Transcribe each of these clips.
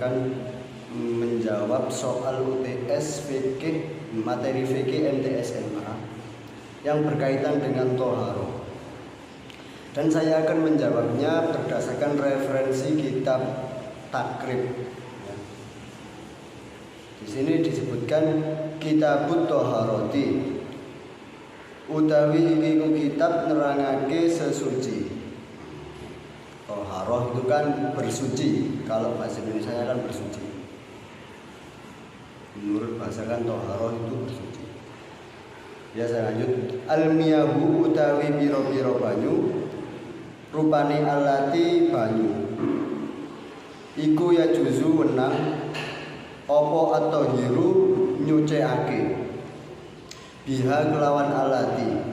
akan menjawab soal UTS fikih, materi fikih MTS SMA yang berkaitan dengan toharoh. Dan saya akan menjawabnya berdasarkan referensi kitab Takrib. Di sini disebutkan Kitabut Toharoti, utawi iku kitab nerangake sesuci. Toharoh itu kan bersuci, kalau bahasa Indonesia kan bersuci. Menurut bahasa kan toharoh itu bersuci. Ya, saya lanjut. Almiyahu utawi biro-biro banyu, rupane alati banyu, iku ya juzu wenang opo atau hiru nyuceake biha kelawan alati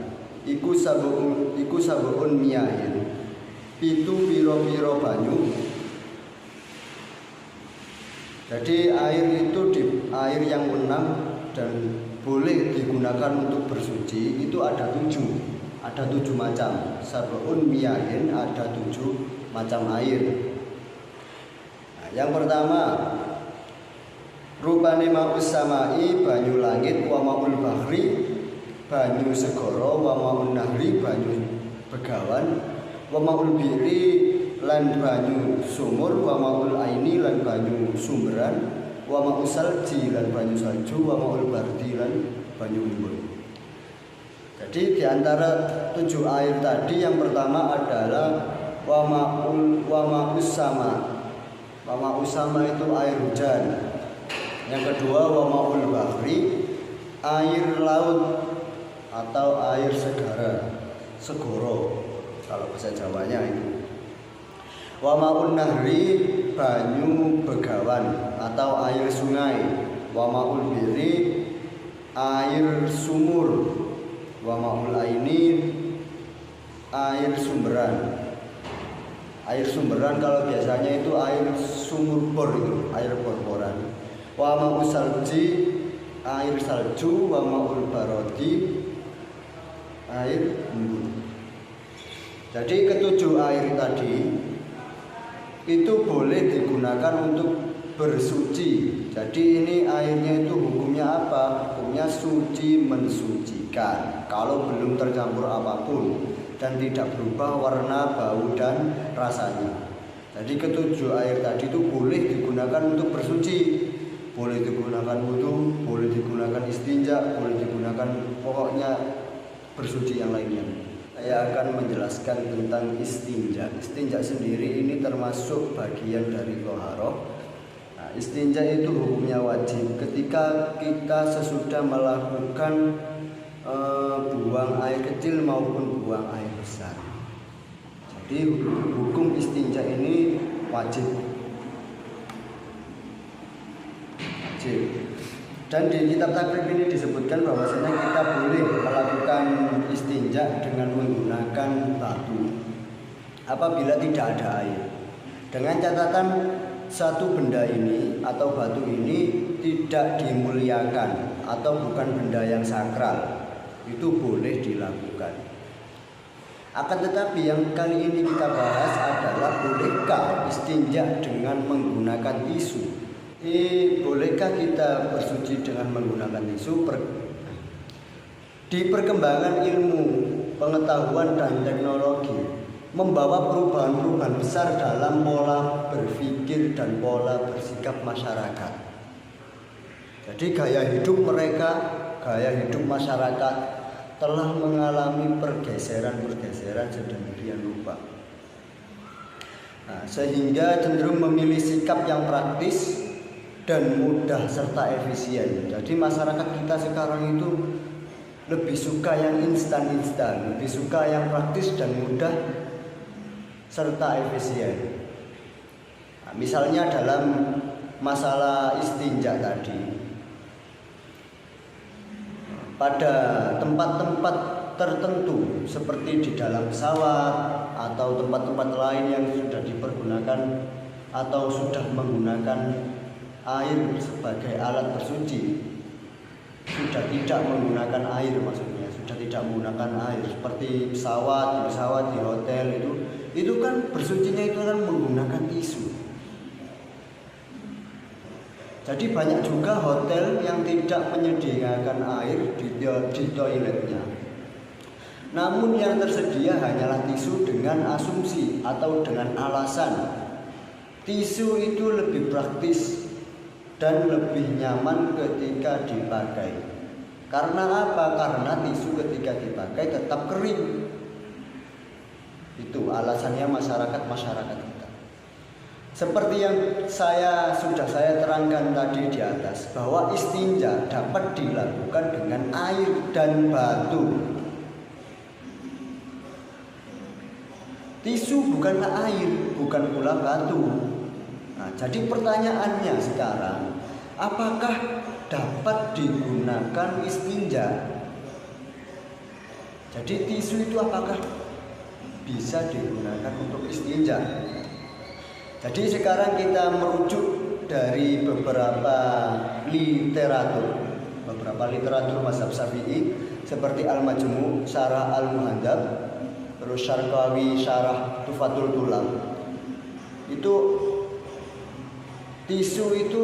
iku sabuun miyahin, pitu piro-piro banyu. Jadi air itu air yang wenang dan boleh digunakan untuk bersuci itu ada 7 macam. Sabuun miyahin, ada 7 macam air. Nah, yang pertama rupane ma'us samai, banyu langit, wa ma'ul bahri, banyu segara, wa ma'un nahri, banyu begawan, wa ma'ul biri, lan banyu sumur, wa ma'ul aini, lan banyu sumberan, wa ma'ul salji, lan banyu salju, wa ma'ul bardi, lan banyu embun. Jadi di antara 7 air tadi yang pertama adalah wa ma'us sama. Wa ma'us sama itu air hujan. Yang kedua wa ma'ul bahri, air laut atau air segoro kalau bahasa Jawanya itu. Wa ma'un nahri, banyu begawan atau air sungai. Wa ma'ul biri, air sumur. Wa ma'ul aini, air sumberan. Air sumberan kalau biasanya itu air sumur bor, itu air bor-boran. Wa ma'u salji, air salju. Wa ma'ul barodi, air embun. Jadi ketujuh air tadi itu boleh digunakan untuk bersuci. Jadi ini airnya itu hukumnya apa? Hukumnya suci mensucikan kalau belum tercampur apapun dan tidak berubah warna, bau, dan rasanya. Jadi ketujuh air tadi itu boleh digunakan untuk bersuci. Boleh digunakan wudu, boleh digunakan istinja, boleh digunakan pokoknya bersuci yang lainnya. Saya akan menjelaskan tentang istinja. Istinja sendiri ini termasuk bagian dari toharoh. Nah, istinja itu hukumnya wajib ketika kita sesudah melakukan buang air kecil maupun buang air besar. Jadi hukum istinja ini wajib. Dan di kitab Takrib ini disebutkan bahwasanya kita boleh melakukan istinja dengan menggunakan batu apabila tidak ada air. Dengan catatan satu benda ini atau batu ini tidak dimuliakan atau bukan benda yang sakral, itu boleh dilakukan. Akan tetapi yang kali ini kita bahas adalah bolehkah istinja dengan menggunakan tisu? Bolehkah kita bersuci dengan menggunakan tisu? Di perkembangan ilmu, pengetahuan dan teknologi membawa perubahan-perubahan besar dalam pola berpikir dan pola bersikap masyarakat. Jadi gaya hidup mereka, gaya hidup masyarakat telah mengalami pergeseran-pergeseran sedemikian rupa. Nah, sehingga cenderung memilih sikap yang praktis dan mudah serta efisien. Jadi masyarakat kita sekarang itu lebih suka yang instan-instan, lebih suka yang praktis dan mudah serta efisien. Nah, misalnya dalam masalah istinja tadi, pada tempat-tempat tertentu seperti di dalam pesawat atau tempat-tempat lain yang sudah dipergunakan atau sudah menggunakan air sebagai alat bersuci, sudah tidak menggunakan air, maksudnya sudah tidak menggunakan air seperti pesawat, di hotel itu kan bersucinya itu kan menggunakan tisu. Jadi banyak juga hotel yang tidak menyediakan air di toiletnya. Namun yang tersedia hanyalah tisu dengan asumsi atau dengan alasan tisu itu lebih praktis dan lebih nyaman ketika dipakai. Karena apa? Karena tisu ketika dipakai tetap kering. Itu alasannya masyarakat kita. Seperti yang sudah saya terangkan tadi di atas, bahwa istinja dapat dilakukan dengan air dan batu. Tisu bukanlah air, bukan pula batu. Nah, jadi pertanyaannya sekarang, apakah dapat digunakan istinja? Jadi tisu itu apakah bisa digunakan untuk istinja? Jadi sekarang kita merujuk dari beberapa literatur mazhab Syafi'i seperti Al-Majmu', Syarah Al-Muhadzab, terus Syarqawi, Syarah Tufatul Tulam. Itu tisu itu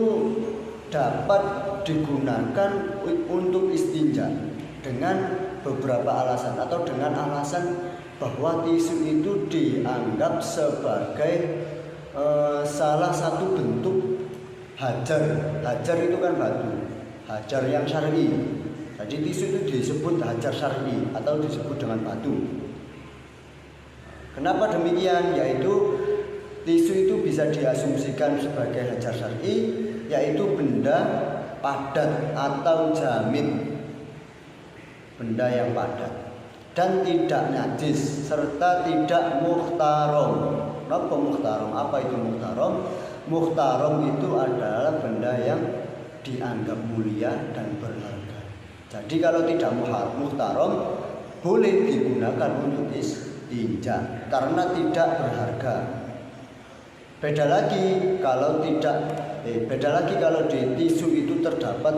dapat digunakan untuk istinja dengan beberapa alasan, atau dengan alasan bahwa tisu itu dianggap sebagai salah satu bentuk hajar. Hajar itu kan batu, hajar yang syar'i. Jadi tisu itu disebut hajar syar'i atau disebut dengan batu. Kenapa demikian? Yaitu tisu itu bisa diasumsikan sebagai hajar syar'i, yaitu benda padat atau jamid, benda yang padat dan tidak najis serta tidak muhtaram. Apa muhtaram? Apa itu muhtaram? Muhtaram itu adalah benda yang dianggap mulia dan berharga. Jadi kalau tidak muhtaram boleh digunakan untuk istinja karena tidak berharga. Beda lagi kalau di tisu itu terdapat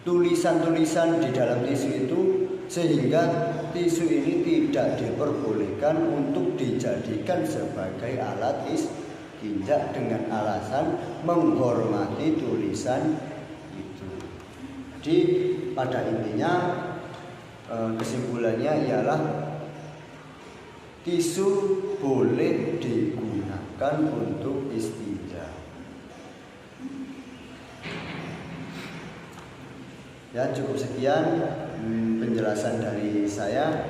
tulisan-tulisan di dalam tisu itu, sehingga tisu ini tidak diperbolehkan untuk dijadikan sebagai alat istinja dengan alasan menghormati tulisan itu. Jadi pada intinya kesimpulannya ialah tisu boleh digunakan untuk istinja. Ya, cukup sekian penjelasan dari saya.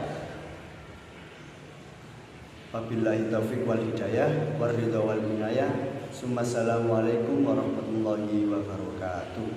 Wabillahi taufiq wal hidayah war ridha wal minayah. Assalamualaikum warahmatullahi wabarakatuh.